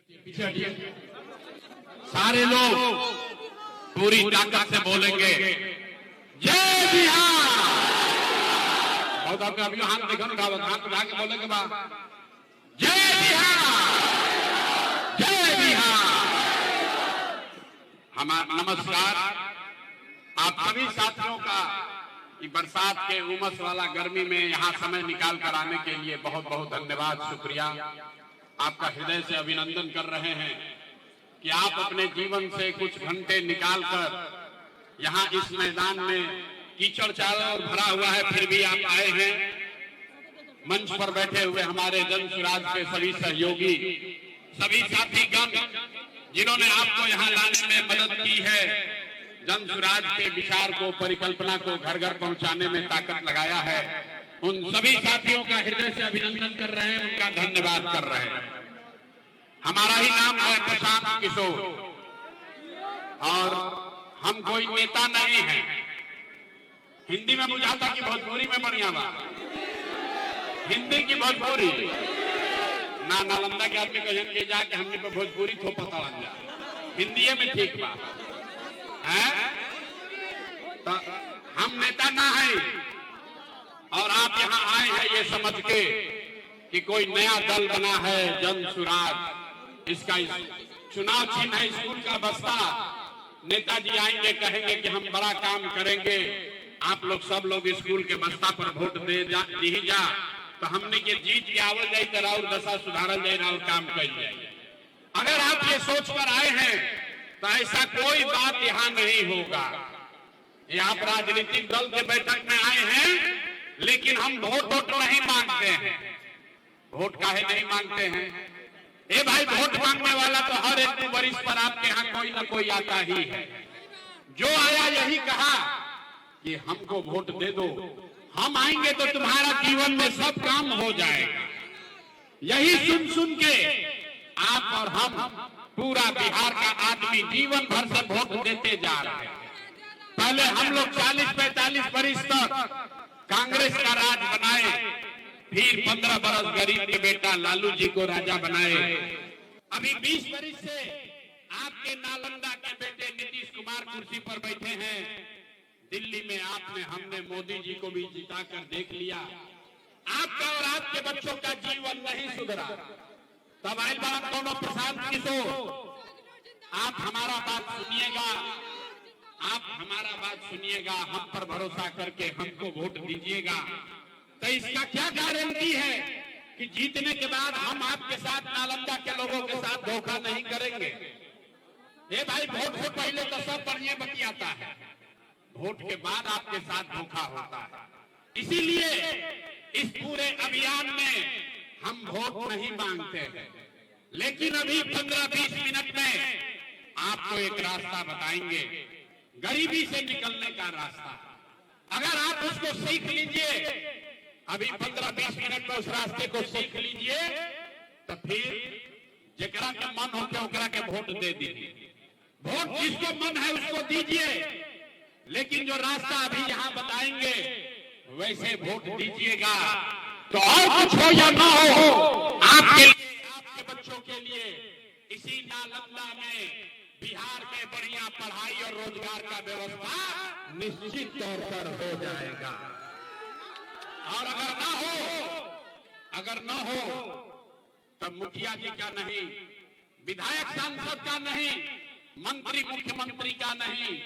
पीछे हटिए। सारे लोग पूरी ताकत से बोलेंगे जय बिहार। बहुत आपने अभी हाथ देखा हाथ उठा के बोलेंगे बा जय बिहार, जय बिहार। हमारा नमस्कार आप सभी साथियों का बरसात के उमस वाला गर्मी में यहाँ समय निकाल कर आने के लिए बहुत बहुत धन्यवाद, शुक्रिया। आपका हृदय से अभिनंदन कर रहे हैं कि आप अपने जीवन से कुछ घंटे निकालकर यहाँ इस मैदान में कीचड़ चारों ओर भरा हुआ है, फिर भी आप आए हैं। मंच पर बैठे हुए हमारे जन सुराज के सभी सहयोगी, सभी साथीगण जिन्होंने आपको यहाँ लाने में मदद की है, जन सुराज के विचार को, परिकल्पना को घर घर पहुंचाने में ताकत लगाया है, उन सभी साथियों का हृदय से अभिनंदन कर रहे हैं, उनका धन्यवाद कर रहे हैं। हमारा ही नाम है प्रशांत किशोर और हम कोई नेता नहीं है। हिंदी में बुझाता कि भोजपुरी में बढ़िया बात, हिंदी की भोजपुरी ना नालंदा के आदमी कहन के जाके हमने पे भोजपुरी थोपा तड़ा जा, हिंदी में ठीक बात है। तो हम नेता ना है और आप यहाँ आए हैं ये समझ के कि कोई नया दल बना है जन सुराज, इसका चुनाव चिन्ह है स्कूल का बस्ता। नेताजी आएंगे कहेंगे कि हम बड़ा काम करेंगे, आप लोग सब लोग स्कूल के बस्ता पर वोट दे जा तो हमने ये जीत के आवल जाए तो राउर दशा सुधारल जाए, राउर काम कल जाए। अगर आप ये सोच कर आए हैं तो ऐसा कोई बात यहाँ नहीं होगा। ये आप राजनीतिक दल के बैठक में आए हैं, लेकिन हम वोट नहीं मांगते हैं। वोट काहे नहीं मांगते हैं? ए भाई, वोट मांगने वाला तो हर एक वरिष्ठ पर आपके यहाँ कोई ना कोई आता ही है। जो आया यही कहा कि हमको वोट दे दो, हम आएंगे तो तुम्हारा जीवन में सब काम हो जाएगा। यही सुन सुन के आप और हम, पूरा बिहार का आदमी जीवन भर से वोट देते जा रहे हैं। पहले हम लोग 40-45 वर्ष तक कांग्रेस का राज बनाए, फिर 15 बरस गरीब के बेटा लालू जी को राजा बनाए। अभी 20 वर्ष से आपके नालंदा के बेटे नीतीश कुमार कुर्सी पर बैठे हैं। दिल्ली में आपने, हमने मोदी जी को भी जिता कर देख लिया। आपका और आपके बच्चों का जीवन नहीं सुधरा। तब आए बात दोनों प्रशांत किशोर, आप हमारा बात सुनिएगा, आप हमारा बात सुनिएगा, हम पर भरोसा करके हमको वोट दीजिएगा। तो इसका क्या गारंटी है कि जीतने के बाद हम आपके साथ, नालंदा के लोगों के साथ धोखा नहीं करेंगे? ये भाई, वोट से पहले तो सब बढ़िया बतियाता है, वोट के बाद आपके साथ धोखा होता है। इसीलिए इस पूरे अभियान में हम वोट नहीं मांगते हैं, लेकिन अभी 15-20 मिनट में आपको एक रास्ता बताएंगे, गरीबी से निकलने का रास्ता। अगर आप उसको सीख लीजिए, अभी 15-20 मिनट में उस रास्ते को सीख लीजिए, तो फिर जेकरा के मन हो के ओकरा के वोट दे दीजिए। वोट जिसको मन है उसको दीजिए, लेकिन जो रास्ता अभी यहाँ बताएंगे वैसे वोट दीजिएगा। तो और कुछ हो या ना हो, आपके लिए, आपके बच्चों के लिए इसी नालंदा में, बिहार में बढ़िया पढ़ाई और रोजगार का व्यवस्था निश्चित तौर पर हो जाएगा। और अगर ना हो तब मुखिया जी का नहीं, विधायक सांसद का नहीं, मंत्री मुख्यमंत्री का नहीं,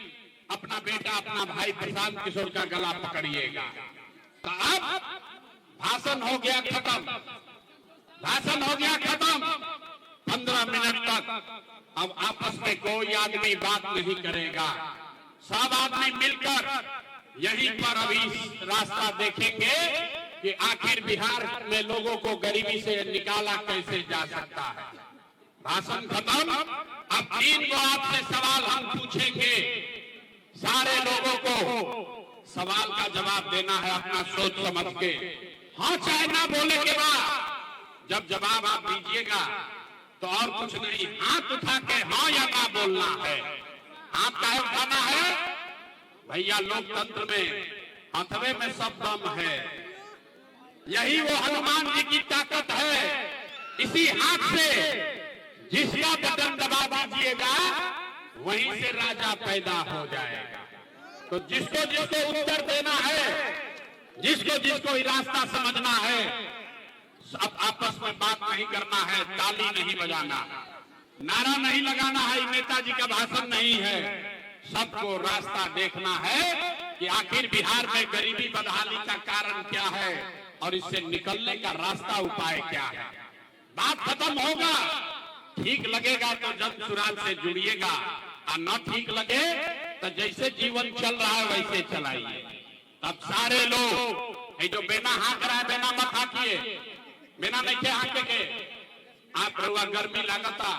अपना बेटा, अपना भाई प्रशांत किशोर का गला पकड़िएगा। तो अब भाषण हो गया खत्म, भाषण हो गया खत्म। 15 मिनट तक अब आपस में कोई आदमी बात नहीं करेगा। सब आदमी मिलकर यहीं पर अभी रास्ता देखेंगे कि आखिर बिहार में लोगों को गरीबी से निकाला कैसे जा सकता है। भाषण खत्म। अब 3 को आपसे सवाल हम पूछेंगे, सारे लोगों को सवाल का जवाब देना है अपना सोच समझ के। हाँ चाहे ना बोले के बाद जब जवाब आप दीजिएगा तो और कुछ नहीं, हाथ उठा के हाँ या ना बोलना है। हाथ काहे उठाना है भैया? लोकतंत्र में हथवे में सब दम है, यही वो हनुमान जी की ताकत है। इसी हाथ से जिसका बटन दबा दीजिएगा वहीं से राजा पैदा हो जाएगा। तो जिसको जिसको उत्तर देना है, जिसको जिसको रास्ता समझना है, अब आपस में बात नहीं करना है, ताली नहीं बजाना, नारा नहीं लगाना है, नेताजी का भाषण नहीं है। सबको रास्ता देखना है कि आखिर बिहार में गरीबी बदहाली का कारण क्या है और इससे निकलने का रास्ता उपाय क्या है। बात खत्म होगा, ठीक लगेगा तो जन सुराज से जुड़िएगा, और न ठीक लगे तो जैसे जीवन चल रहा है वैसे चलाइए। तब सारे लोग जो बेना हाँक रहा है, बेना मत हाँकिए, बेना नहीं थे हाँके के। आप रहुआ गर्मी लगता,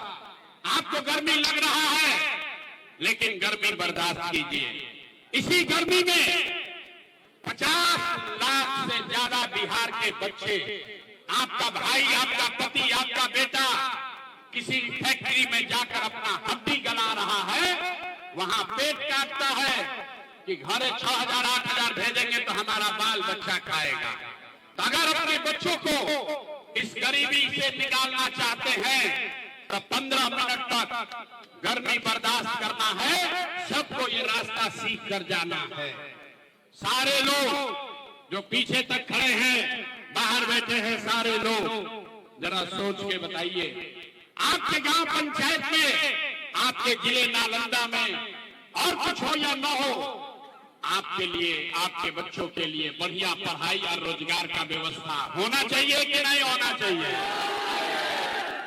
आपको गर्मी लग रहा है, लेकिन गर्मी बर्दाश्त कीजिए। इसी गर्मी में 50 लाख से ज्यादा बिहार के बच्चे, आपका भाई, आपका पति, आपका बेटा किसी फैक्ट्री में जाकर अपना हड्डी गला रहा है, वहां पेट काटता है कि घरे 6,000 8,000 भेजेंगे तो हमारा बाल बच्चा खाएगा। तो अगर अपने बच्चों को इस गरीबी से निकालना चाहते हैं तो 15 मिनट तक गर्मी बर्दाश्त करना है। सबको ये रास्ता सीख कर जाना है। सारे लोग जो पीछे तक खड़े हैं, बाहर बैठे हैं, सारे लोग जरा सोच के बताइए, आपके गांव पंचायत में, आपके जिले नालंदा में और कुछ हो या न हो, आपके लिए, आपके बच्चों के लिए बढ़िया पढ़ाई और रोजगार का व्यवस्था होना चाहिए कि नहीं होना चाहिए?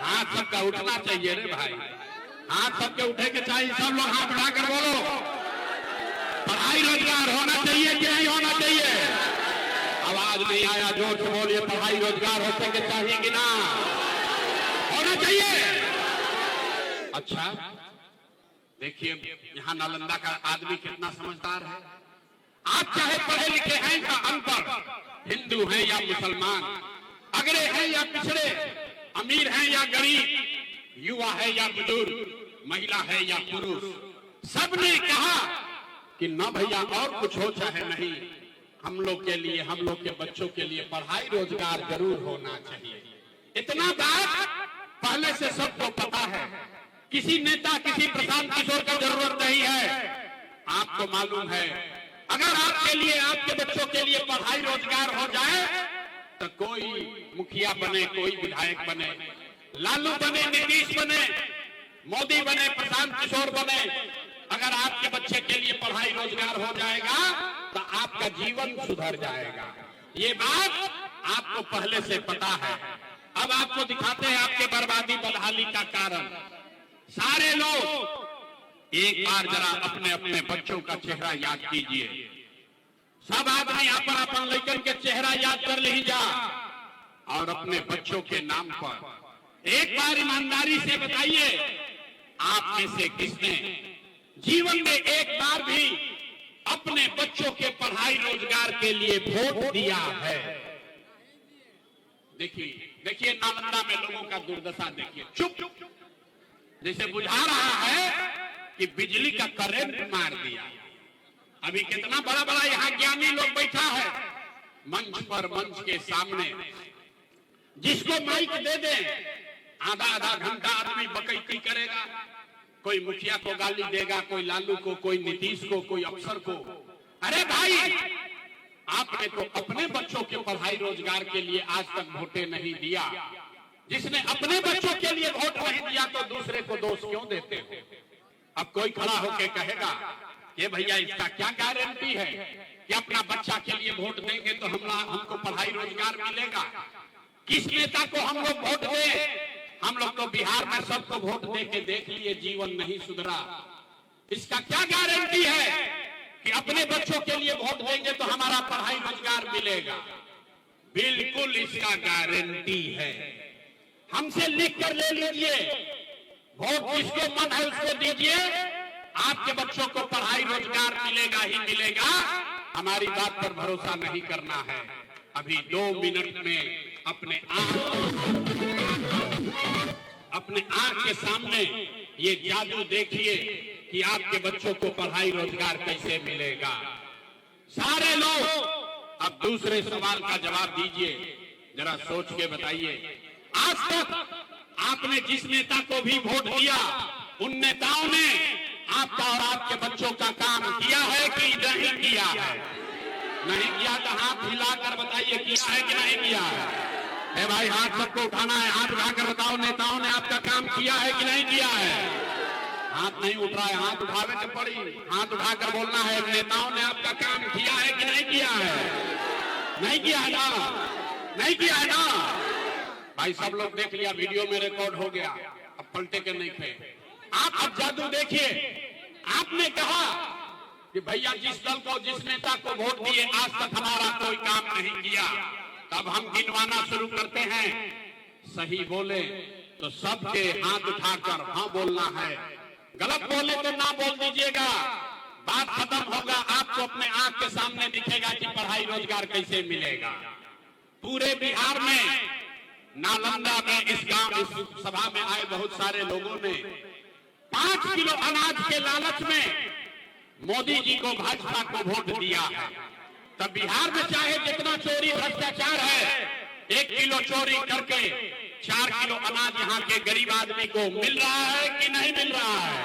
हाथ सबका उठना चाहिए रे भाई, हाथ सबके उठे के चाहिए। सब लोग हाथ उठाकर बोलो, पढ़ाई रोजगार होना चाहिए कि नहीं होना चाहिए? आवाज नहीं आया, जोर से बोलिए। पढ़ाई रोजगार होने के चाहिए कि ना होना चाहिए? अच्छा देखिए, यहाँ नालंदा का आदमी कितना समझदार है। आप चाहे पढ़े लिखे हैं या अनपढ़, हिंदू हैं या मुसलमान, अगड़े हैं या पिछड़े, अमीर हैं या गरीब, युवा है या बुजुर्ग, महिला है या पुरुष, सबने कहा कि न भैया और कुछ हो चाहे नहीं, हम लोग के लिए, हम लोग के बच्चों के लिए पढ़ाई रोजगार जरूर होना चाहिए। इतना बात पहले से सबको पता है। किसी नेता, किसी प्रशांत किशोर का जरूरत नहीं है। आपको मालूम है, अगर आपके लिए, आपके बच्चों के लिए पढ़ाई रोजगार हो जाए तो कोई मुखिया बने, कोई विधायक बने, लालू बने, नीतीश बने, मोदी बने, प्रशांत किशोर बने, अगर आपके बच्चे के लिए पढ़ाई रोजगार हो जाएगा तो आपका जीवन सुधर जाएगा। ये बात आपको पहले से पता है। अब आपको दिखाते हैं आपके बर्बादी बदहाली का कारण। सारे लोग एक बार जरा अपने अपने बच्चों का चेहरा याद कीजिए। सब आदमी अपन अपन लड़कन के चेहरा याद कर लीजिए और अपने बच्चों के नाम पर एक बार ईमानदारी से बताइए, आप में से किसने जीवन में एक बार भी अपने बच्चों के पढ़ाई रोजगार के लिए वोट दिया है? देखिए नालंदा में लोगों का दुर्दशा देखिए। चुप, जैसे बुझा रहा है कि बिजली का करंट मार दिया। अभी कितना बड़ा बड़ा यहाँ ज्ञानी लोग बैठा है मंच पर, मंच के सामने, जिसको माइक दे दे आधा आधा घंटा आदमी बकैती करेगा। कोई मुखिया को गाली देगा, कोई लालू को, कोई नीतीश को, कोई अफसर को। अरे भाई, आपने तो अपने बच्चों के पढ़ाई रोजगार के लिए आज तक वोटे नहीं दिया। जिसने अपने बच्चों के लिए वोट नहीं दिया तो दूसरे को दोष क्यों देते हो? अब कोई खड़ा होकर कहेगा कि भैया इसका क्या गारंटी है कि अपना बच्चा के लिए वोट देंगे तो हमको पढ़ाई रोजगार मिलेगा? किस नेता को हम लोग वोट दें? हम लोग तो बिहार में सबको वोट दे के देख लिए, जीवन नहीं सुधरा। इसका क्या गारंटी है कि अपने बच्चों के लिए वोट देंगे तो हमारा पढ़ाई रोजगार मिलेगा? बिल्कुल इसका गारंटी है। हमसे लिख कर ले लीजिए, वोट जिसको मन है उसको दीजिए, आपके बच्चों को पढ़ाई रोजगार मिलेगा ही मिलेगा। हमारी बात पर भरोसा नहीं करना है। अभी 2 मिनट में अपने आंख के सामने ये जादू देखिए कि आपके बच्चों को पढ़ाई रोजगार कैसे मिलेगा। सारे लोग अब दूसरे सवाल का जवाब दीजिए, जरा सोच के बताइए। आज तक आपने जिस नेता को भी वोट दिया, उन नेताओं ने आपका और आपके बच्चों का काम किया है कि नहीं किया है? नहीं किया तो हाथ हिलाकर बताइए किया है कि नहीं किया है? भाई हाथ सबको उठाना है, हाथ उठाकर बताओ नेताओं ने आपका काम किया है कि नहीं किया है? हाथ नहीं उठ रहा है, हाथ उठावे तो पड़ी, हाथ उठाकर बोलना है नेताओं ने आपका काम किया है कि नहीं किया है? नहीं किया है ना? नहीं किया है ना? भाई सब लोग देख लिया, वीडियो में रिकॉर्ड हो गया, अब पलटे के नहीं थे। आप अब जादू देखिए। आपने कहा कि भैया जिस दल को जिस नेता को वोट दिए आज तक हमारा कोई काम नहीं किया, तब हम गिनवाना शुरू करते हैं। सही बोले तो सबके हाथ उठाकर हाँ बोलना है, गलत बोले तो ना बोल दीजिएगा, बात खत्म होगा। आपको अपने आंख के सामने दिखेगा कि पढ़ाई रोजगार कैसे मिलेगा। पूरे बिहार में नालंदा में इस सभा में आए बहुत सारे लोगों ने 5 किलो अनाज के लालच में मोदी जी को भाजपा को वोट दिया है। तब बिहार में चाहे जितना चोरी भ्रष्टाचार है, 1 किलो चोरी करके 4 किलो अनाज यहाँ के गरीब आदमी को मिल रहा है कि नहीं मिल रहा है?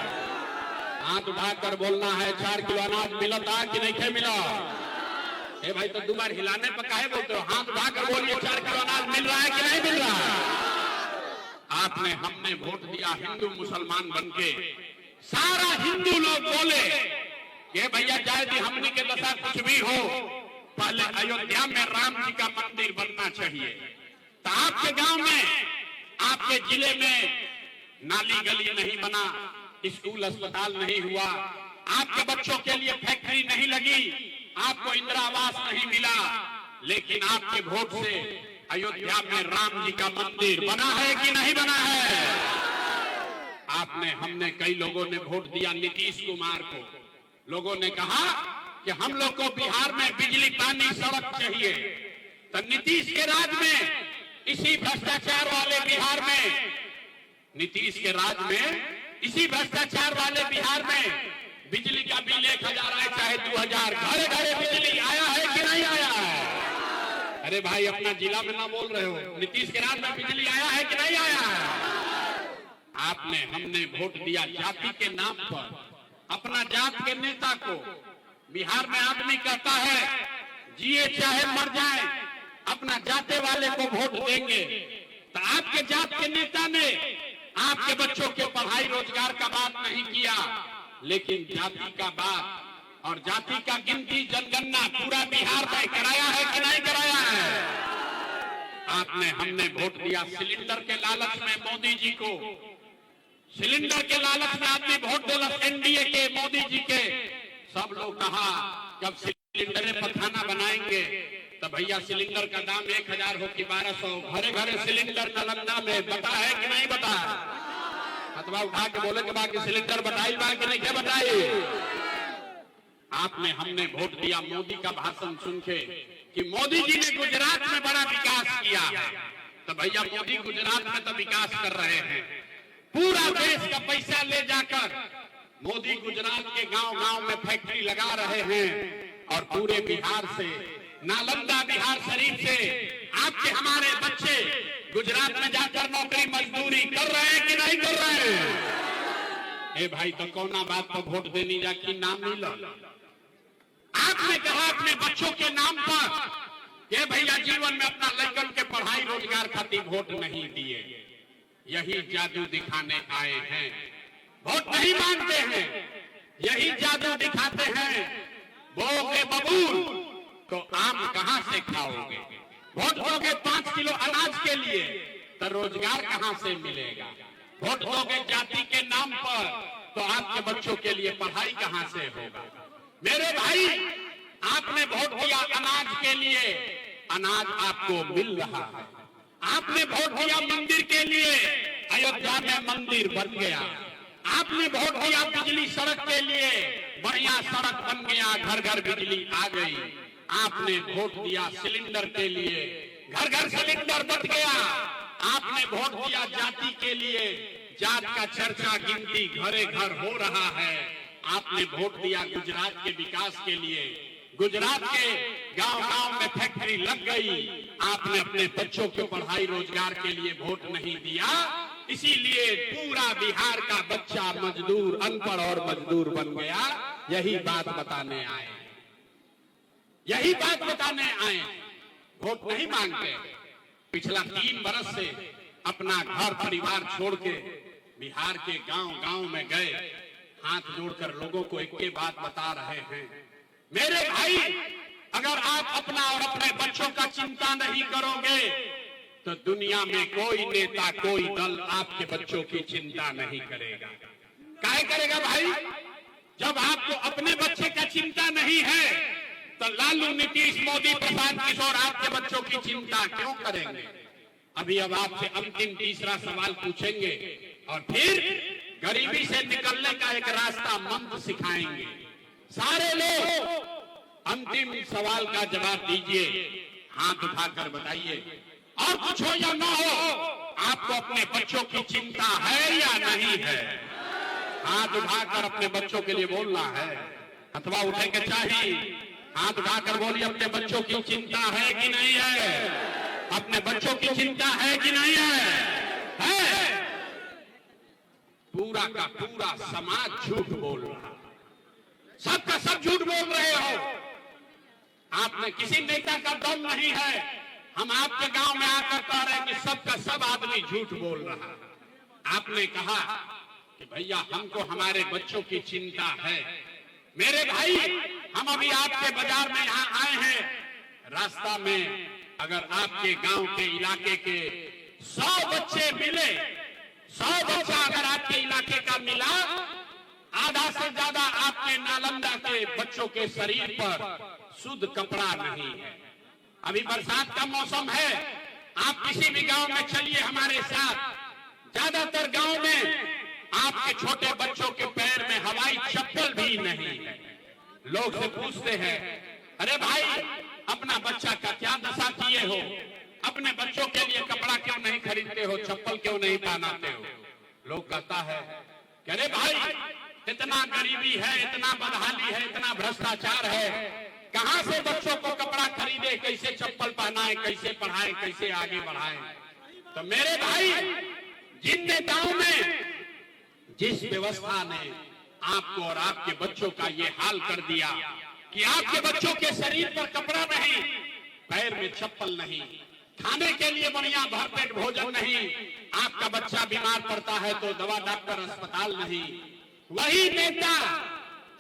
हाथ उठाकर बोलना है 4 किलो अनाज मिलता कि नहीं मिला? ए भाई तो दोबारा हिलाने पर काहे बोलते हो? हाथ उठाकर बोलिए 4 किलो अनाज मिल रहा है कि नहीं मिल रहा है? आपने हमने वोट दिया हिंदू मुसलमान बनके, सारा हिंदू लोग बोले कि भैया चाहे हमने के दशा कुछ भी हो, पहले अयोध्या में राम जी का मंदिर बनना चाहिए। तो आपके गांव में, आपके जिले में नाली गली नहीं बना, स्कूल अस्पताल नहीं हुआ, आपके बच्चों के लिए फैक्ट्री नहीं लगी, आपको इंदिरा आवास नहीं मिला, लेकिन आपके वोट से अयोध्या में राम जी का मंदिर बना है कि नहीं बना है? आपने हमने कई लोगों ने वोट दिया नीतीश कुमार को। लोगों ने कहा कि हम लोग को बिहार में बिजली पानी सड़क चाहिए। तो नीतीश के राज में, इसी भ्रष्टाचार वाले बिहार में, नीतीश के राज में, इसी भ्रष्टाचार वाले बिहार में बिजली का बिल 1000 आए चाहे 2000, घरे घरे बिजली आया है कि नहीं आया है? अरे भाई अपना जिला में ना बोल रहे हो, नीतीश के राज में बिजली आया है कि नहीं आया है? आपने हमने वोट दिया जाति के नाम पर, अपना जात के नेता को। बिहार में आदमी कहता है जिए चाहे मर जाए अपना जाते वाले को वोट देंगे। तो आपके जात के नेता ने आपके बच्चों के पढ़ाई रोजगार का बात नहीं किया, लेकिन जाति का बात और जाति का गिनती जनगणना पूरा बिहार में कराया है कि नहीं कराया है? आपने हमने वोट दिया सिलेंडर के लालच में मोदी जी को। सिलेंडर के लालच में आदमी वोट दिला एनडीए के मोदी जी के। सब लोग कहा जब सिलेंडर पर खाना बनाएंगे तो भैया सिलेंडर का दाम 1000 हो कि 1200, घरे घरे सिलेंडर नालंदा में बता है कि नहीं बता? हथवा उठा के बोले के बाकी सिलेंडर बताई बा कि नहीं क्या बताई? आपने हमने वोट दिया मोदी का भाषण सुन के कि मोदी जी ने गुजरात में बड़ा विकास किया है। तो भैया मोदी गुजरात में तो विकास कर रहे हैं, पूरा देश का पैसा ले जाकर मोदी गुजरात के गांव गांव में फैक्ट्री लगा रहे हैं और पूरे बिहार से, नालंदा बिहार शरीफ से आपके हमारे बच्चे गुजरात में जाकर नौकरी मजदूरी कर रहे हैं कि नहीं कर रहे हैं? ए भाई तो कौना बात पर वोट देनी जाकी नाम मिला? आपने कहा अपने बच्चों के नाम पर ये भैया जीवन में अपना लड़कन के पढ़ाई रोजगार खातिर वोट नहीं दिए। यही जादू दिखाने आए हैं, वोट नहीं मांगते हैं, यही जादू दिखाते हैं। बोगे बबूल तो आम कहां से खाओगे? वोट दोगे 5 किलो अनाज के लिए तो रोजगार कहां से मिलेगा? वोट दोगे जाति के नाम पर तो आपके बच्चों के लिए पढ़ाई कहां से होगा? मेरे भाई आपने वोट दिया अनाज के लिए, अनाज आपको मिल रहा है। आपने वोट दिया मंदिर के लिए, अयोध्या में मंदिर बन गया। आपने वोट दिया बिजली सड़क के लिए, बढ़िया सड़क बन गया, घर घर बिजली आ गई। आपने वोट दिया सिलेंडर के लिए, घर घर सिलेंडर बच गया। आपने वोट दिया जाति के लिए, जात का चर्चा गिनती घरे घर हो रहा है। आपने वोट दिया गुजरात के विकास के लिए, गुजरात के गांव गांव में फैक्ट्री लग गई। आपने अपने बच्चों के पढ़ाई रोजगार के लिए वोट नहीं दिया, इसीलिए पूरा बिहार का बच्चा मजदूर, अनपढ़ और मजदूर बन गया। यही बात बताने आए, यही बात बताने आए। वोट नहीं मांगते। पिछला 3 बरस से अपना घर परिवार छोड़ के बिहार के गांव-गांव में गए, हाथ जोड़कर लोगों को एक बात बता रहे हैं, मेरे भाई अगर आप अपना और अपने बच्चों का चिंता नहीं करोगे तो दुनिया में कोई नेता, कोई दल आपके बच्चों की चिंता नहीं करेगा। काहे करेगा भाई? जब आपको अपने बच्चे का चिंता नहीं है तो लालू, नीतीश, मोदी, प्रशांत किशोर आपके बच्चों की चिंता क्यों करेंगे? अभी अब आपसे अंतिम तीसरा सवाल पूछेंगे और फिर गरीबी से निकलने का एक रास्ता मंत्र सिखाएंगे। सारे लोग अंतिम सवाल का जवाब दीजिए, हाथ उठाकर बताइए। और कुछ हो या ना हो, आपको अपने बच्चों की चिंता है या नहीं है? हाथ उठाकर अपने बच्चों के लिए बोलना है, अथवा उठेंगे चाहिए। हाथ उठाकर बोलिए, अपने बच्चों की चिंता है कि नहीं है? अपने बच्चों की चिंता है कि नहीं है? पूरा का पूरा समाज झूठ बोल रहा, सबका सब झूठ बोल रहे हो। आपने किसी नेता का दम नहीं है। हम आपके गांव में आकर कह रहे हैं कि सबका सब आदमी झूठ बोल रहा। आपने कहा कि भैया हमको हमारे बच्चों की चिंता है। मेरे भाई, हम अभी आपके बाजार में यहाँ आए हैं, रास्ता में अगर आपके गांव के इलाके के 100 बच्चे मिले, 100 बच्चा अगर आपके इलाके का मिला, आधा से ज्यादा आपके नालंदा के बच्चों के शरीर पर शुद्ध कपड़ा नहीं है। अभी बरसात का मौसम है, आप किसी भी गांव में चलिए हमारे साथ, ज्यादातर गांव में आपके छोटे बच्चों के पैर में हवाई चप्पल भी नहीं है। लोग से पूछते हैं, अरे भाई अपना बच्चा का क्या दशा किए हो? अपने बच्चों के लिए कपड़ा क्यों नहीं खरीदते हो? चप्पल क्यों नहीं पहनाते हो? लोग कहता है कि अरे भाई इतना गरीबी है, इतना बदहाली है, इतना भ्रष्टाचार है, कहां से बच्चों को कपड़ा खरीदे, कैसे चप्पल पहनाए, कैसे पढ़ाए, कैसे आगे बढ़ाए? तो मेरे भाई, जिन नेताओं ने, जिस व्यवस्था ने आपको और आपके बच्चों का ये हाल कर दिया कि आपके बच्चों के शरीर पर कपड़ा नहीं, पैर में चप्पल नहीं, खाने के लिए बढ़िया भरपेट भोजन नहीं, आपका बच्चा बीमार पड़ता है तो दवा, डॉक्टर, अस्पताल नहीं, वही नेता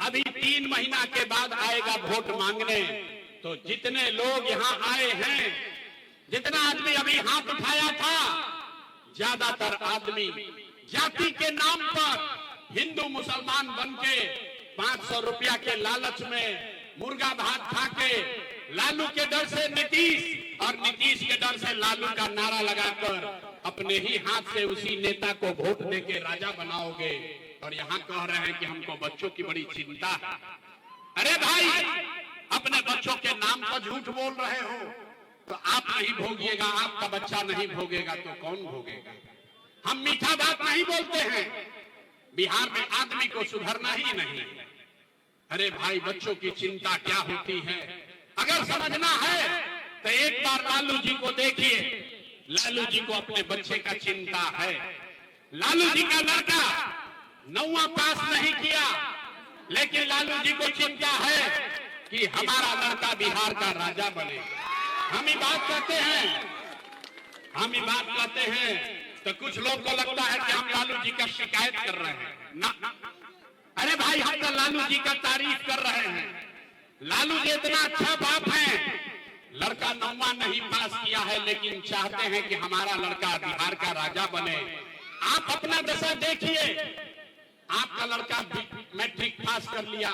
अभी 3 महीना के बाद आएगा वोट मांगने। तो जितने लोग यहाँ आए हैं, जितना आदमी अभी हाथ उठाया था, ज्यादातर आदमी जाति के नाम पर हिंदू मुसलमान बनके 500 रुपया के लालच में मुर्गा भात खा के लालू के डर से नीतीश और नीतीश के डर से लालू का नारा लगाकर अपने ही हाथ से उसी नेता को वोट देके राजा बनाओगे। और यहाँ कह रहे हैं कि हमको बच्चों की बड़ी चिंता है। अरे भाई, अपने बच्चों के नाम पर झूठ बोल रहे हो तो आप नहीं भोगिएगा, आपका बच्चा नहीं भोगेगा तो कौन भोगेगा? हम मीठा बात नहीं बोलते हैं, बिहार में आदमी को सुधरना ही नहीं है। अरे भाई, बच्चों की चिंता क्या होती है अगर समझना है तो एक बार लालू जी को देखिए। लालू जी को अपने बच्चे का चिंता है। लालू जी का लड़का 9वां पास नहीं किया, लेकिन लालू जी को चिंता है कि हमारा लड़का बिहार का राजा बने। हम ही बात करते हैं तो कुछ लोग को लगता है कि हम लालू जी का शिकायत कर रहे हैं ना। अरे भाई, हम तो लालू जी का तारीफ कर रहे हैं। लालू जी इतना अच्छा बाप है, लड़का 9वां नहीं पास किया है लेकिन चाहते हैं कि हमारा लड़का बिहार का राजा बने। आप अपना दशा देखिए, आपका लड़का मैट्रिक पास कर लिया,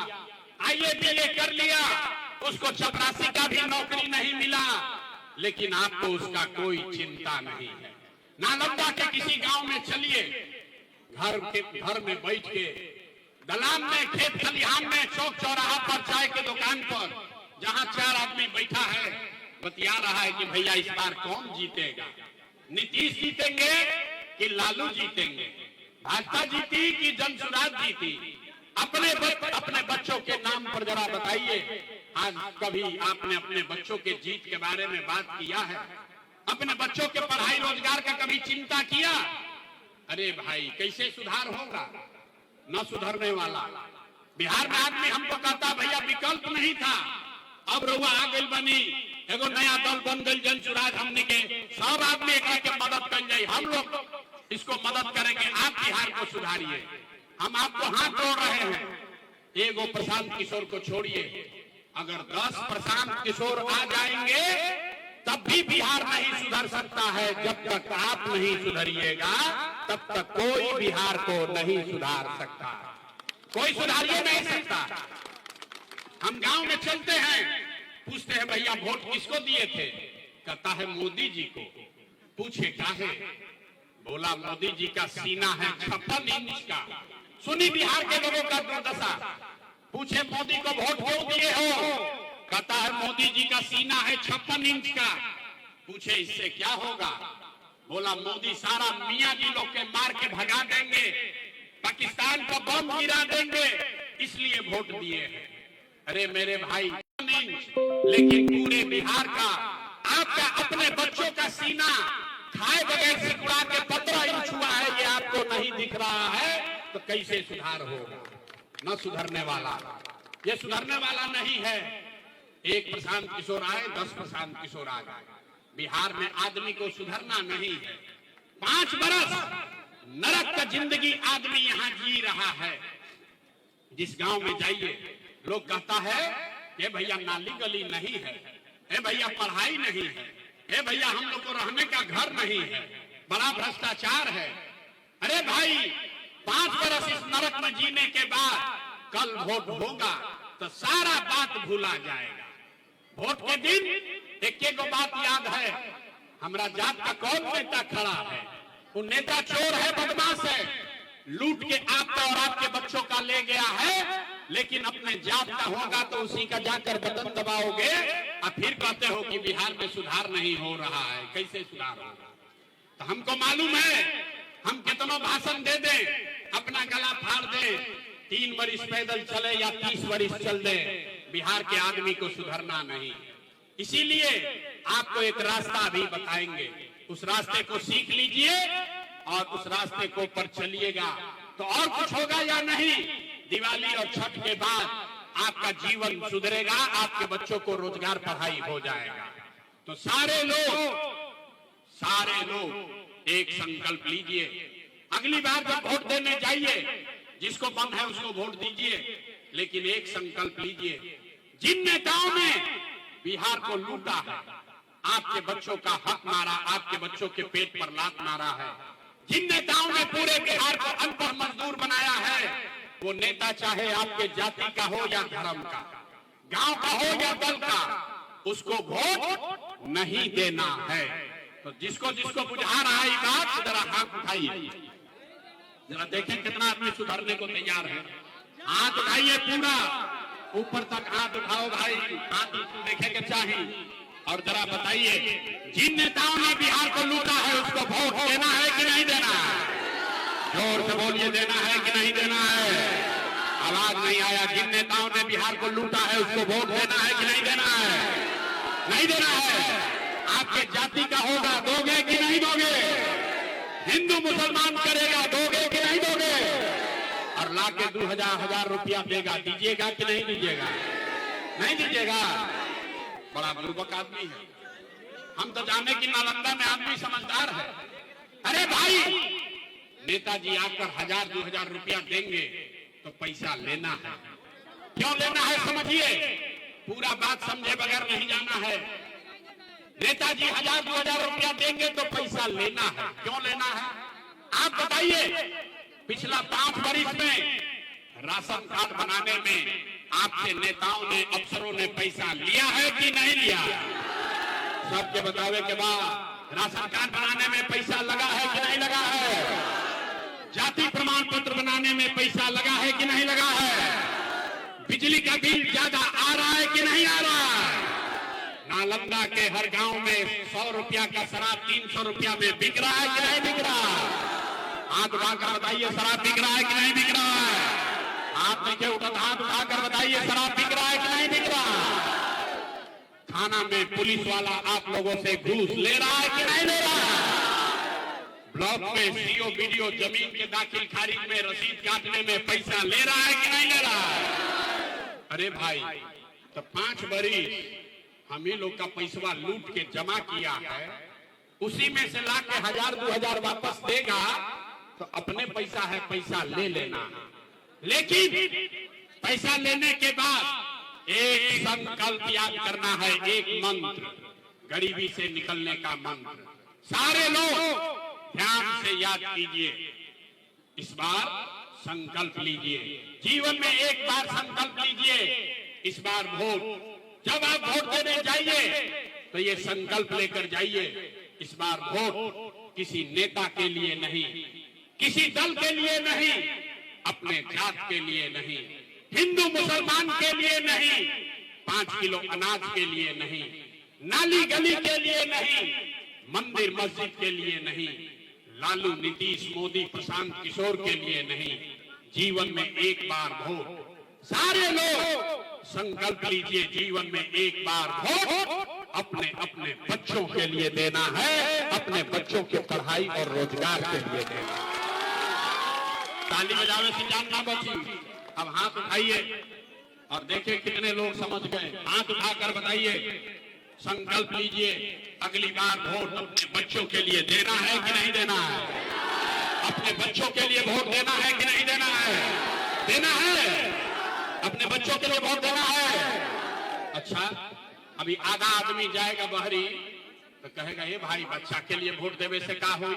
IAA BA कर लिया, उसको चपरासी का भी नौकरी नहीं मिला, लेकिन आपको उसका कोई चिंता नहीं है। नालंदा के किसी गांव में चलिए, घर में बैठ के, दलान में, खेत खलिहान में, चौक चौराहा पर, चाय के दुकान पर, जहां 4 आदमी बैठा है, बतिया रहा है कि भैया इस बार कौन जीतेगा, नीतीश जीतेंगे कि लालू जीतेंगे, भाजपा जीती कि जनसुराज जीती। अपने बच्चों के नाम पर जरा बताइए, आज कभी आपने अपने बच्चों के जीत के बारे में बात किया है? अपने बच्चों के पढ़ाई रोजगार का कभी चिंता किया? अरे भाई कैसे सुधार होगा, न सुधरने वाला। बिहार में आदमी हमको कहता भैया विकल्प नहीं था, अब रउआ आ गई बनी, एगो नया दल बन गई जन चुराज, हमने के सब आदमी एक के मदद कर जाए, हम लोग इसको मदद करेंगे, आप बिहार को सुधारिए, हम आपको हाथ जोड़ रहे हैं। एगो प्रशांत किशोर को छोड़िए, अगर 10 प्रशांत किशोर आ जाएंगे तब भी बिहार नहीं सुधर सकता है। जब तक आप नहीं सुधरिएगा तब तक कोई बिहार को नहीं सुधार सकता, कोई सुधारिए नहीं सकता। हम गांव में चलते हैं, पूछते हैं भैया वोट किसको दिए थे, कहता है मोदी जी को। पूछे क्या है, बोला मोदी जी का सीना है 56 इंच का। सुनी बिहार के लोगों का दुर्दशा। पूछे मोदी को वोट क्यों दिए हो, कहता है मोदी जी का सीना है 56 इंच का। पूछे इससे क्या होगा, बोला मोदी सारा मियां जी लोग के मार के भगा देंगे, पाकिस्तान का बम गिरा देंगे, इसलिए वोट दिए हैं। अरे मेरे भाई, लेकिन पूरे बिहार का आपका अपने बच्चों का सीना खाए बगैर सिकुड़ा के 15 इंच हुआ है, ये आपको नहीं दिख रहा है, तो कैसे सुधार होगा। न सुधरने वाला, ये सुधरने वाला नहीं है। एक प्रशांत किशोर आए, 10 प्रशांत किशोर आ गए। बिहार में आदमी को सुधरना नहीं है। 5 बरस नरक का जिंदगी आदमी यहाँ जी रहा है। जिस गांव में जाइए लोग कहता है ये भैया नाली गली नहीं है, ये भैया पढ़ाई नहीं है, ये भैया हम लोग को रहने का घर नहीं है, बड़ा भ्रष्टाचार है। अरे भाई 5 बरस इस नरक में जीने के बाद कल वोट होगा तो सारा बात भूला जाएगा। वोट के दिन एक बात याद है, हमारा जात का कौन नेता खड़ा है, वो नेता चोर है, बदमाश है, लूट के आपका और आपके बच्चों का ले गया है, लेकिन अपने जात का होगा तो उसी का जाकर बटन दबाओगे और फिर कहते हो कि बिहार में सुधार नहीं हो रहा है। कैसे सुधार होगा। तो हमको मालूम है, हम कितना भाषण दे दें, अपना गला फाड़ दें, 3 वर्ष पैदल चले या 30 वर्ष चल दे, बिहार के आदमी को सुधरना नहीं। इसीलिए आपको एक रास्ता अभी बताएंगे, उस रास्ते को सीख लीजिए और उस रास्ते को पर चलिएगा तो और कुछ होगा या नहीं। दिवाली और छठ के बाद आपका जीवन सुधरेगा, आपके बच्चों को रोजगार पढ़ाई हो जाएगा। तो सारे लोग एक संकल्प लीजिए, अगली बार जब वोट देने जाइए जिसको मन है उसको वोट दीजिए, लेकिन एक संकल्प लीजिए, जिन नेताओं ने बिहार को लूटा है, आपके बच्चों का हक मारा, आपके बच्चों के पेट पर लात मारा है, जिन नेताओं ने पूरे बिहार को अनपढ़ मजदूर बनाया है, वो नेता चाहे आपके जाति का हो या धर्म का, गांव का हो या दल का, उसको वोट नहीं देना है। तो जिसको जिसको बुझा रहा है बात, जरा हाथ उठाइए, जरा देखें कितना आदमी सुधरने को तैयार है। हाथ उठाइए, पूरा ऊपर तक हाथ उठाओ भाई, हाथ देखे के चाहिए। और जरा बताइए, जिन नेताओं ने बिहार को लूटा है उसको वोट देना है कि नहीं देना है? जोर से बोलिए, देना है कि नहीं देना है? आवाज नहीं आया। जिन नेताओं ने बिहार को लूटा है उसको वोट देना है कि नहीं देना है? नहीं देना है। आपके जाति का होगा, दोगे कि नहीं दोगे? हिंदू मुसलमान करेगा, दोगे कि नहीं दोगे? और लाके 2000 रुपया देगा, दीजिएगा कि नहीं दीजिएगा? नहीं दीजिएगा। बड़ा बुर्बक आदमी है। हम तो जाने की नालंदा में आदमी समझदार है। अरे भाई, नेताजी आकर 1000-2000 रुपया देंगे तो पैसा लेना है। क्यों लेना है समझिए, पूरा बात समझे बगैर नहीं जाना है। नेताजी 1000-2000 रुपया देंगे तो पैसा लेना है। क्यों लेना है आप बताइए? पिछला 5 वर्ष में राशन कार्ड बनाने में आपके नेताओं ने, अफसरों ने पैसा लिया है कि नहीं लिया? सबके बतावे के बाद राशन कार्ड बनाने में पैसा लगा है कि नहीं लगा है? जाति प्रमाण पत्र बनाने में पैसा लगा है कि नहीं लगा है? बिजली का बिल ज्यादा आ रहा है कि नहीं आ रहा है? नालंदा के हर गांव में 100 रुपया का शराब 300 रुपया में बिक रहा है कि नहीं बिक रहा है? हाथ उठाकर बताइए, शराब बिक रहा है कि नहीं बिक रहा है? हाथ नीचे उठा, हाथ उठाकर बताइए, शराब बिक रहा है कि नहीं बिक रहा? थाना में पुलिस वाला आप लोगों से घूस ले रहा है कि नहीं ले रहा? ब्लॉक में सीओ वीडियो जमीन के दाखिल खारिज में रसीद काटने में पैसा ले रहा है कि नहीं ले रहा है? अरे भाई, तो 5 बरिस हम ही लोग का पैसा लूट के जमा किया है, उसी में से ला के 1000-2000 वापस देगा तो अपने पैसा है, पैसा ले लेना है। लेकिन पैसा लेने के बाद एक संकल्प याद करना है, एक मंत्र, गरीबी से निकलने का मंत्र। सारे लोग ध्यान से याद कीजिए, इस बार संकल्प लीजिए, जीवन में एक बार संकल्प लीजिए, इस बार वोट, जब आप वोट देने जाइए तो ये संकल्प लेकर जाइए, इस बार वोट किसी नेता के लिए नहीं, किसी दल के लिए नहीं, अपने जात के लिए नहीं, हिंदू मुसलमान के लिए नहीं, 5 किलो अनाज के लिए नहीं, नाली गली के लिए नहीं, मंदिर मस्जिद के लिए नहीं, लालू नीतीश मोदी प्रशांत किशोर के लिए नहीं, जीवन में एक बार वोट। सारे लोग संकल्प लीजिए, जीवन में एक बार वोट अपने अपने बच्चों के लिए देना है, अपने बच्चों की पढ़ाई और रोजगार के लिए देना है। ताली बजावे से जान ना बची। अब हाथ उठाइए और देखिए कितने लोग समझ गए। हाथ उठाकर बताइए, संकल्प लीजिए, अगली बार वोट अपने बच्चों के लिए देना है कि नहीं देना है? अपने बच्चों के लिए वोट देना है कि नहीं देना है? देना है, अपने बच्चों के लिए वोट देना है। अच्छा, अभी आधा आदमी जाएगा बहरी तो कहेगा ये भाई बच्चा के लिए वोट देवे से क्या हुई?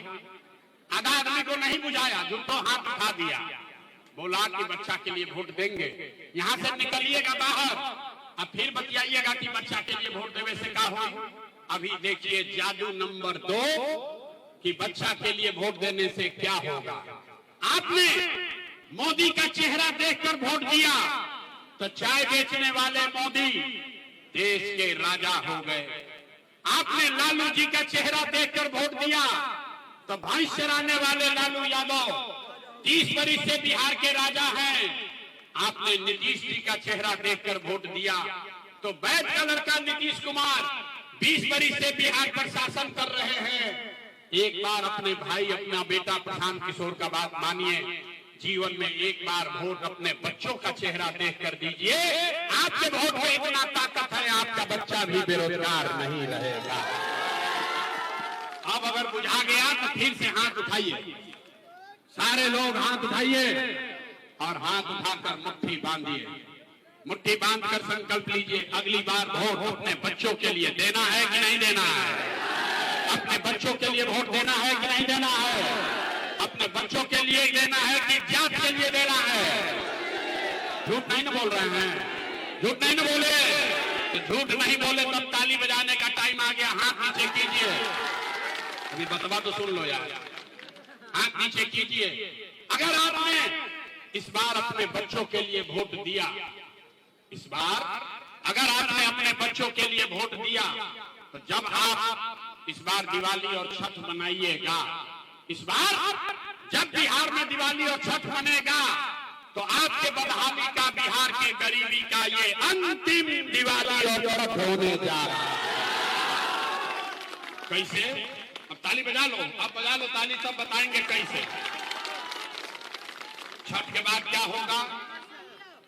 आधा आदमी को नहीं बुझाया, जो तो हाथ उठा दिया, बोला कि बच्चा के लिए वोट देंगे। यहाँ से निकलिएगा बाहर, अब फिर बतियाइएगा कि बच्चा के लिए वोट देवे से क्या हुई? अभी देखिए जादू नंबर 2 कि बच्चा के लिए वोट देने से क्या होगा। आपने मोदी का चेहरा देखकर वोट दिया तो चाय बेचने वाले मोदी देश के राजा हो गए। आपने लालू जी का चेहरा देखकर वोट दिया तो भैंस चराने वाले लालू यादव 30 बरिस से बिहार के राजा हैं। आपने नीतीश जी का चेहरा देखकर वोट दिया तो बैठ कलर का नीतीश कुमार 20 बरिस से बिहार पर शासन कर रहे हैं। एक बार अपने भाई, अपना बेटा प्रशांत किशोर का बात मानिए, जीवन में एक बार वोट अपने बच्चों का चेहरा देखकर दीजिए। आपके वोट में इतना ताकत है, आपका बच्चा भी बेरोजगार नहीं रहेगा। अब अगर बुझा गया तो फिर से हाथ उठाइए, सारे लोग हाथ उठाइए और हाथ उठाकर मुट्ठी बांधिए। मुट्ठी बांधकर संकल्प लीजिए, अगली बार वोट अपने बच्चों के लिए देना है कि नहीं देना है? अपने बच्चों के लिए वोट देना है कि नहीं देना है? अपने बच्चों के लिए देना है कि जात के लिए देना है? झूठ नहीं ना बोल रहे हैं? झूठ नहीं ना बोले? तो झूठ नहीं बोले तब ताली बजाने का टाइम आ गया। हाथ नीचे कीजिए, अभी बतवा तो सुन लो यार। हाथ नीचे कीजिए। अगर आपने इस बार अपने बच्चों के लिए वोट दिया, इस बार अगर आपने अपने बच्चों के लिए वोट दिया तो जब आप इस बार दिवाली और छठ मनाइएगा, इस बार जब बिहार में दिवाली और छठ मनेगा तो आपके बदहाली का, बिहार के गरीबी का ये अंतिम दिवाली और छठ होने जा रहा है। कैसे? अब ताली बजा लो, अब बजा लो ताली, तब बताएंगे कैसे। छठ के बाद क्या होगा?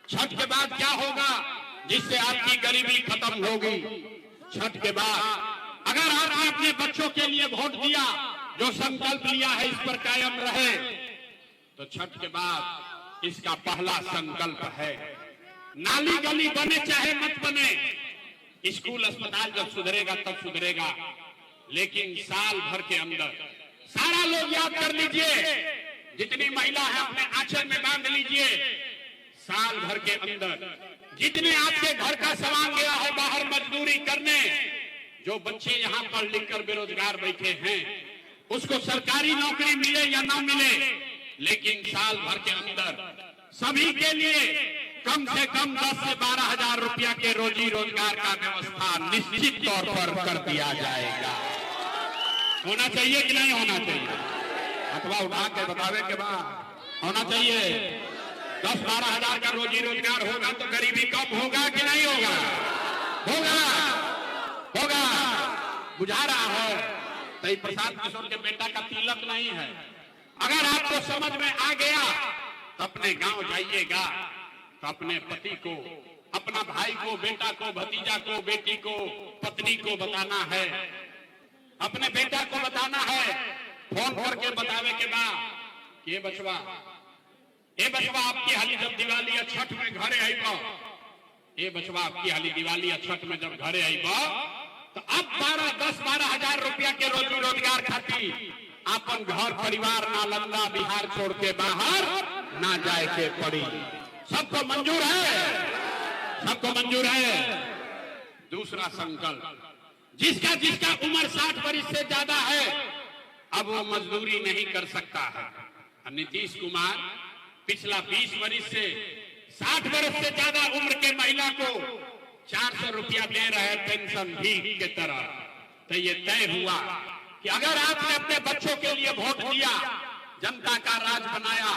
छठ के बाद क्या होगा जिससे आपकी गरीबी खत्म होगी? छठ के बाद अगर आपने अपने बच्चों के लिए वोट दिया, जो संकल्प लिया है इस पर कायम रहे, तो छठ के बाद इसका पहला संकल्प है, नाली गली बने चाहे मत बने, स्कूल अस्पताल जब सुधरेगा तब सुधरेगा, लेकिन साल भर के अंदर सारा लोग याद कर लीजिए, जितनी महिला है अपने आंचल में बांध लीजिए, साल भर के अंदर जितने आपके घर का सामान गया है बाहर मजदूरी करने, जो बच्चे यहाँ पढ़ लिख कर बेरोजगार बैठे हैं, उसको सरकारी नौकरी मिले या ना मिले, लेकिन साल भर के अंदर सभी के लिए कम से कम 10 से 12 हजार रुपया के रोजी रोजगार का व्यवस्था निश्चित तौर पर कर दिया जाएगा। होना चाहिए कि नहीं होना चाहिए? अथवा उठा के बतावे के बाद होना चाहिए। 10-12 हजार का रोजी रोजगार होगा तो गरीबी कम होगा कि नहीं होगा? होगा, होगा। बुझा रहा है तो प्रसाद किशोर के बेटा का तिलक नहीं है। अगर आपको समझ में आ गया तो अपने गांव जाइएगा, तो अपने पति को, अपना भाई को, बेटा को, भतीजा को, बेटी को, पत्नी को बताना है, अपने बेटा को बताना है, फोन करके बतावे के बाद ये बचवा आपकी हाली जब दिवाली या छठ में घरे आईबा, ये बचवा आपकी हाली दिवाली या छठ में जब घरे आईबा तो अब 10-12 हजार रुपया के रोजी रोजगार खाती अपन घर परिवार नालंदा बिहार छोड़ के बाहर ना जाए के पड़ी। सबको मंजूर है? सबको मंजूर है? दूसरा संकल्प, जिसका उम्र 60 वर्ष से ज्यादा है अब वो मजदूरी नहीं कर सकता है। नीतीश कुमार पिछला 20 वर्ष से 60 वर्ष से ज्यादा उम्र के महिला को 400 रुपया दे रहे हैं पेंशन भीख के तरह। तो ये तय हुआ कि अगर आपने अपने बच्चों के लिए वोट दिया, जनता का राज बनाया,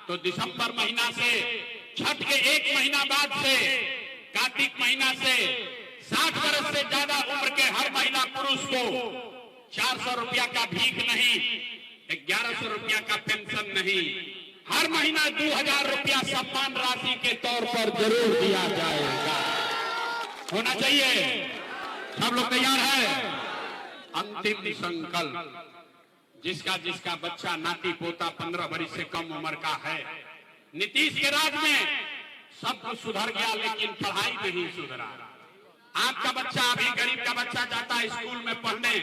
तो दिसंबर महीना से, छठ के 1 महीना बाद से, कार्तिक महीना से 60 वर्ष से ज्यादा उम्र के हर महिला पुरुष को 400 रुपया का भीख नहीं, 1100 रुपया का पेंशन नहीं, हर महीना 2000 रुपया सम्मान राशि के तौर पर जरूर दिया जाएगा। होना चाहिए। सब लोग तैयार है? अंतिम संकल्प, जिसका बच्चा नाती पोता 15 वर्ष से कम उम्र का है, नीतीश के राज में सब कुछ सुधर गया लेकिन पढ़ाई नहीं सुधरा। आपका बच्चा, अभी गरीब का बच्चा जाता है स्कूल में पढ़ने,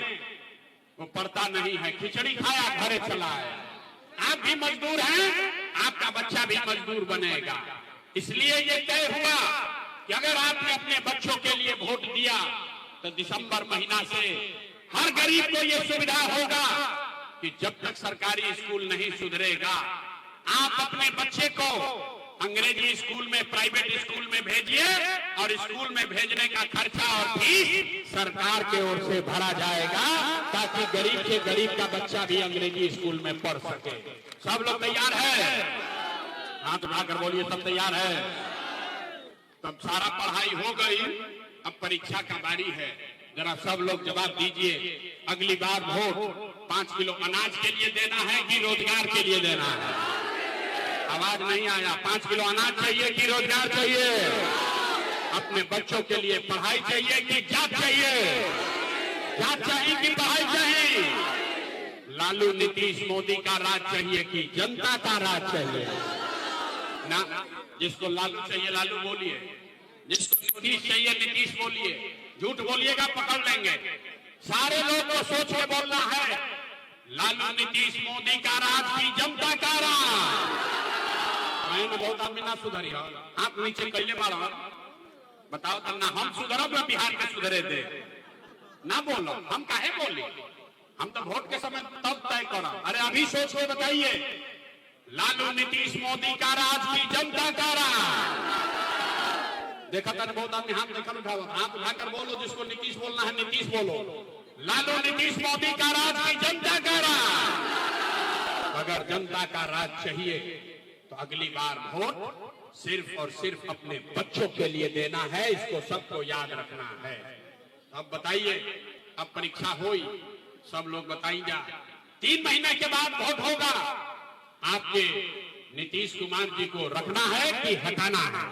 वो पढ़ता नहीं है, खिचड़ी खाया घरे चला है। आप भी मजदूर हैं, आपका बच्चा भी मजदूर बनेगा। इसलिए ये तय हुआ कि अगर आपने अपने बच्चों के लिए वोट दिया तो दिसंबर महीना से हर गरीब को ये सुविधा होगा कि जब तक सरकारी स्कूल नहीं सुधरेगा, आप अपने बच्चे को अंग्रेजी स्कूल में, प्राइवेट स्कूल में भेजिए और स्कूल में भेजने का खर्चा और फीस सरकार के ओर से भरा जाएगा, ताकि गरीब से गरीब का बच्चा भी अंग्रेजी स्कूल में पढ़ सके। सब लोग तैयार है? हाथ उठाकर बोलिए, सब तैयार है? तब सारा पढ़ाई हो गई, अब परीक्षा का बारी है। जरा सब लोग जवाब दीजिए। अगली बार वोट 5 किलो अनाज के लिए देना है कि रोजगार के लिए देना है? आवाज नहीं आया। 5 किलो अनाज चाहिए कि रोजगार चाहिए? अपने बच्चों के लिए पढ़ाई चाहिए कि जात चाहिए? जात चाहिए कि पढ़ाई चाहिए? लालू नीतीश मोदी का राज चाहिए कि जनता का राज चाहिए? ना, जिसको लालू चाहिए लालू बोलिए, जिसको नीतीश चाहिए नीतीश बोलिए। झूठ बोलिएगा पकड़ लेंगे। सारे लोग को सोच के बोलना है, लालू नीतीश मोदी का राज की जनता का राज। मैंने बहुत आदमी ना सुधरी हो, आप नीचे कैले बाढ़ बताओ तब ना हम सुधरब, बिहार के सुधरे दे ना बोलो। हम काहे बोली? हम तो वोट के समय तब तय करो। अरे अभी सोच के बताइए, लालू नीतीश मोदी का राज की जनता का राज। देखा था बहुत आदमी हाथ देखकर उठाओ, हाथ उठाकर बोलो, जिसको नीतीश बोलना है नीतीश बोलो। लालू नीतीश मोदी का राज की जनता का राज। अगर जनता का राज चाहिए तो अगली बार वोट सिर्फ और सिर्फ अपने बच्चों के लिए देना है, इसको सबको याद रखना है। अब बताइए, अब परीक्षा हुई, सब लोग बताइए, 3 महीने के बाद वोट होगा, आपके नीतीश कुमार जी को रखना है कि हटाना है?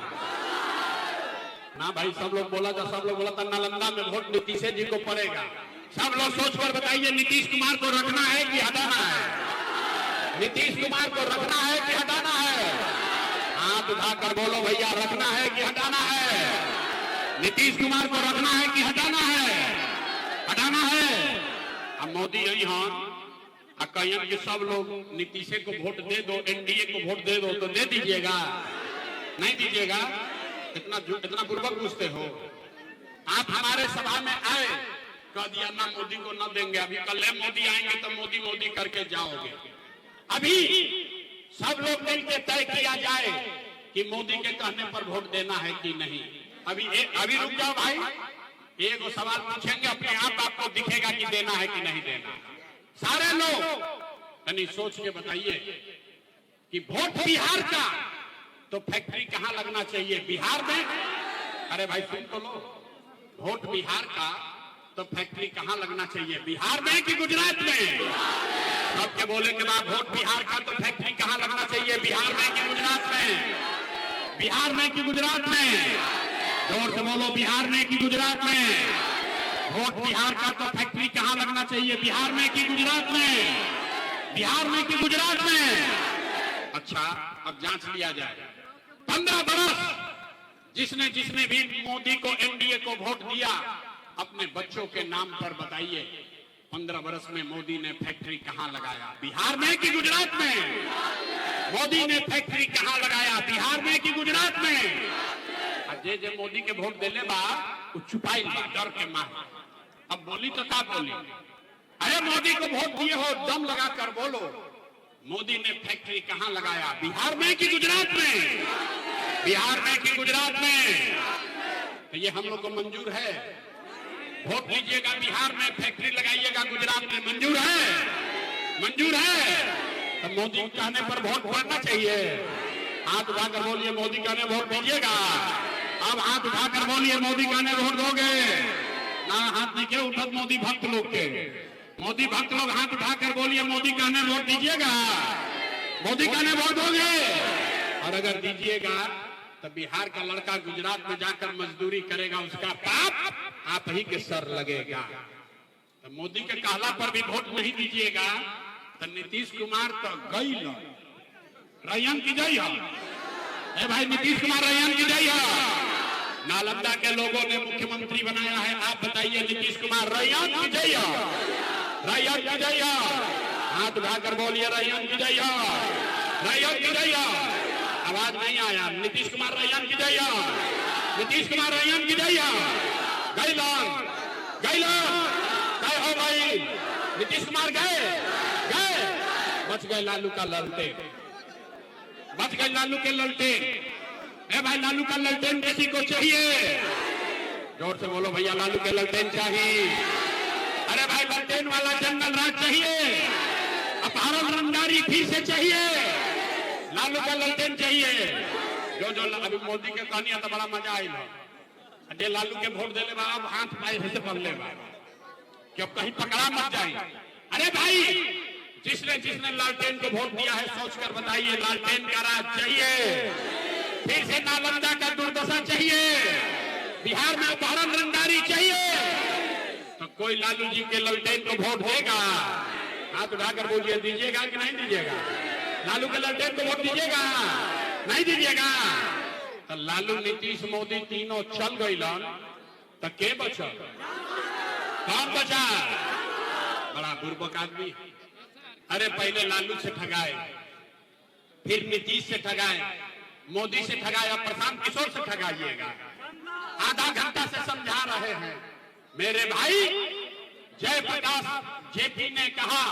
ना भाई, सब लोग बोला था, सब लोग बोला था नालंदा में वोट नीतीश जी को पड़ेगा। सब लोग सोच कर बताइए, नीतीश कुमार को रखना है कि हटाना है? नीतीश कुमार को रखना है कि हटाना है? हाथ उठाकर बोलो भैया, रखना है कि हटाना है? नीतीश कुमार को रखना है कि हटाना है? हटाना है। अब मोदी यही हाँ कहिए कि सब लोग नीतीश को वोट दे दो, एनडीए को वोट दे दो, तो दे दीजिएगा? नहीं दीजिएगा? इतना पूर्वक पूछते हो। आप हमारे सभा में आए, कह दिया ना मोदी को न देंगे, अभी कल मोदी आएंगे तो मोदी मोदी करके जाओगे। अभी सब लोग मिलकर तय किया जाए कि मोदी के कहने पर वोट देना है कि नहीं। अभी रुक जाओ भाई, एक सवाल पूछेंगे, अपने आप आपको दिखेगा कि देना है कि नहीं देना। सारे लोग तनी सोच के बताइए कि वोट बिहार का तो फैक्ट्री कहां लगना चाहिए? बिहार में? अरे भाई सुन तो लो, वोट बिहार का तो फैक्ट्री कहाँ लगना चाहिए, बिहार में कि गुजरात में? सबके बोले के बाद वोट बिहार का, तो फैक्ट्री कहाँ लगना चाहिए, बिहार में कि गुजरात में? बिहार में कि गुजरात में? जोर से बोलो, बिहार में कि गुजरात में? वोट बिहार का, तो फैक्ट्री कहाँ लगना चाहिए, बिहार में कि गुजरात में? बिहार में कि गुजरात में? अच्छा, अब जांच लिया जाए। 15 बरस जिसने जिसने भी मोदी को, एनडीए को वोट दिया, अपने बच्चों के नाम पर बताइए, 15 बरस में मोदी ने फैक्ट्री कहां लगाया, बिहार में कि गुजरात में? मोदी ने फैक्ट्री कहां लगाया, बिहार में कि गुजरात में? जे मोदी के वोट देले बा वो छुपाई बा डर के मारे। अब बोली तो क्या बोली? अरे मोदी को वोट दिए हो, दम लगा कर बोलो, मोदी ने फैक्ट्री कहां लगाया, बिहार में कि गुजरात में? बिहार में कि गुजरात में? तो ये हम लोग को मंजूर है? वोट लीजिएगा, बिहार में फैक्ट्री लगाइएगा, गुजरात में मंजूर है? मंजूर है? तो मोदी कहने पर वोट पड़ना चाहिए। हाथ उठाकर बोलिए, मोदी कहने वोट दीजिएगा। अब हाथ उठाकर बोलिए, मोदी कहने वोट दोगे ना? हाथ नीचे उठत मोदी भक्त लोग के। मोदी भक्त लोग हाथ उठाकर बोलिए, मोदी कहने वोट दीजिएगा, मोदी कहने वोट दोगे? और अगर दीजिएगा तो बिहार का लड़का गुजरात में जाकर मजदूरी करेगा, उसका पाप आप ही के सर लगेगा। तो मोदी के कहला पर भी वोट नहीं दीजिएगा तो नीतीश कुमार तो गई रैयन की जय है भाई, नीतीश कुमार रैयन की जय है। नालंदा के लोगों ने मुख्यमंत्री बनाया है, आप बताइए नीतीश कुमार रैयन की जय है, रैयन की जय है। हाथ उठाकर बोलिए, रैयन की जय है, रैयन की जय है। आवाज नहीं आया। नीतीश कुमार रैयन की जय है, नीतीश कुमार रैयन की जय है। गए हो भाई, नीतीश कुमार गए, बच गए लालू का ललटेन, बच गए लालू के ललटेन। ए भाई, लालू का ललटेन किसी को चाहिए? जोर से बोलो भैया, लालू के ललटेन चाहिए। अरे भाई, ललटेन वाला जंगल राज चाहिए, अपहरण रंगदारी फिर से चाहिए, लालू का ललटेन चाहिए। जो अभी मोदी के कहानी तो बड़ा मजा आई है, लालू के वोट देने बा, अब हाथ पाए से पढ़ ले बा, कि अब कहीं पकड़ा मत जाए। अरे भाई, जिसने जिसने लालटेन को वोट दिया है, सोचकर बताइए, लालटेन का राज चाहिए, फिर से नालंदा का दुर्दशा चाहिए, बिहार में अपहरण रंगदारी चाहिए, तो कोई लालू जी के लालटेन को वोट देगा? हाथ उठाकर बोलिए, दीजिएगा कि नहीं दीजिएगा? लालू के लालटेन को वोट दीजिएगा, नहीं दीजिएगा? तो लालू, नीतीश, मोदी तीनों चल गई तो के बचल? कौन बचा? बड़ा बुर्बक आदमी। अरे पहले लालू से ठगाए, फिर नीतीश से ठगाए, मोदी से ठगाए, अब प्रशांत किशोर से ठगाइएगा। आधा घंटा से समझा रहे हैं मेरे भाई। जयप्रकाश जेपी ने कहा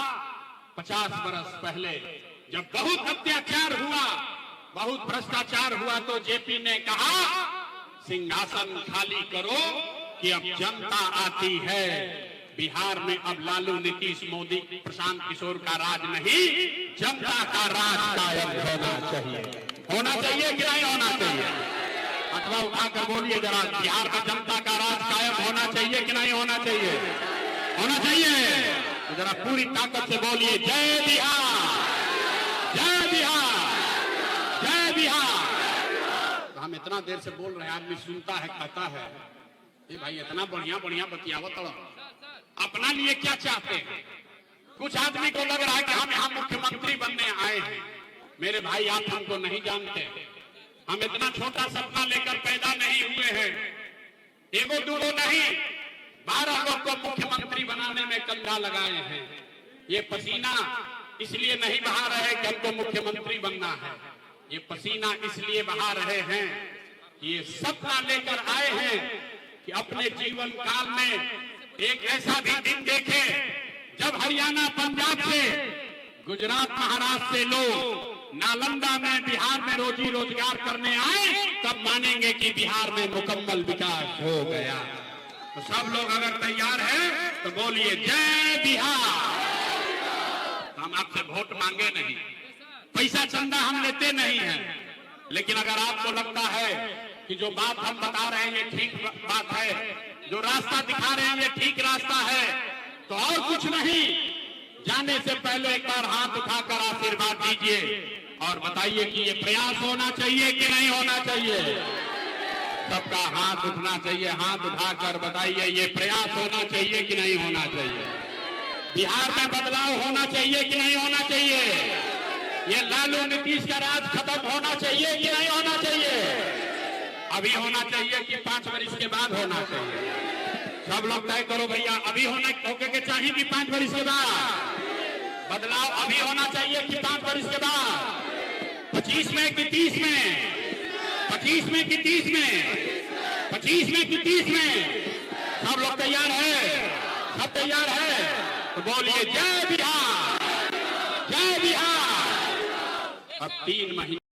50 बरस पहले जब बहुत अत्याचार हुआ, बहुत भ्रष्टाचार हुआ, तो जेपी ने कहा सिंहासन खाली करो कि अब जनता आती है। बिहार में अब लालू, नीतीश, मोदी, प्रशांत किशोर का राज नहीं, जनता का राज कायम होना चाहिए। होना चाहिए कि नहीं होना चाहिए? अथवा उठाकर बोलिए जरा, बिहार में जनता का राज कायम होना चाहिए कि नहीं होना चाहिए? होना चाहिए। तो जरा पूरी ताकत से बोलिए, जय बिहार, जय बिहार, जय बिहार। तो हम इतना देर से बोल रहे हैं, आदमी सुनता है, कहता है ये भाई इतना बढ़िया बढ़िया बतियावत, अपना लिए क्या चाहते हैं? कुछ आदमी को लग रहा है कि हम यहाँ मुख्यमंत्री बनने आए हैं। मेरे भाई, आप हमको नहीं जानते, हम इतना छोटा सपना लेकर पैदा नहीं हुए हैं। एगो दूगो नहीं, 12 लोग को मुख्यमंत्री बनाने में कंधा लगाए हैं। ये पसीना इसलिए नहीं बहा रहे कि हमको मुख्यमंत्री बनना है, ये पसीना इसलिए बहा रहे हैं कि ये सपना लेकर आए हैं कि अपने जीवन काल में एक ऐसा भी दिन देखे जब हरियाणा, पंजाब से, गुजरात, महाराष्ट्र से लोग नालंदा में, बिहार में रोजी रोजगार करने आए, तब मानेंगे कि बिहार में मुकम्मल विकास हो गया। तो सब लोग अगर तैयार हैं तो बोलिए, जय बिहार। हम आपसे वोट मांगे नहीं, पैसा चंदा हम लेते नहीं हैं, लेकिन अगर आपको लगता है कि जो बात हम बता रहे हैं ये ठीक बात है, जो रास्ता दिखा रहे हैं ये ठीक रास्ता है, तो और कुछ नहीं, जाने से पहले एक बार हाथ उठाकर आशीर्वाद दीजिए और बताइए कि ये प्रयास होना चाहिए कि नहीं होना चाहिए। सबका हाथ उठना चाहिए, हाथ उठाकर बताइए ये प्रयास होना चाहिए कि नहीं होना चाहिए। बिहार में बदलाव होना चाहिए कि नहीं होना चाहिए। ये लालू नीतीश का राज खत्म होना चाहिए कि नहीं होना चाहिए। अभी होना चाहिए कि 5 वर्ष के बाद होना चाहिए। सब लोग तय करो भैया, अभी होने के चाहिए कि 5 वर्ष के बाद। बदलाव अभी होना चाहिए कि 5 वर्ष के बाद। 25 में कि 30 में, 25 में कि 30 में, 25 में कि 30 में। सब लोग तैयार है, सब तैयार है, तो बोलिए जय बिहार, जय बिहार। अब 3 महीने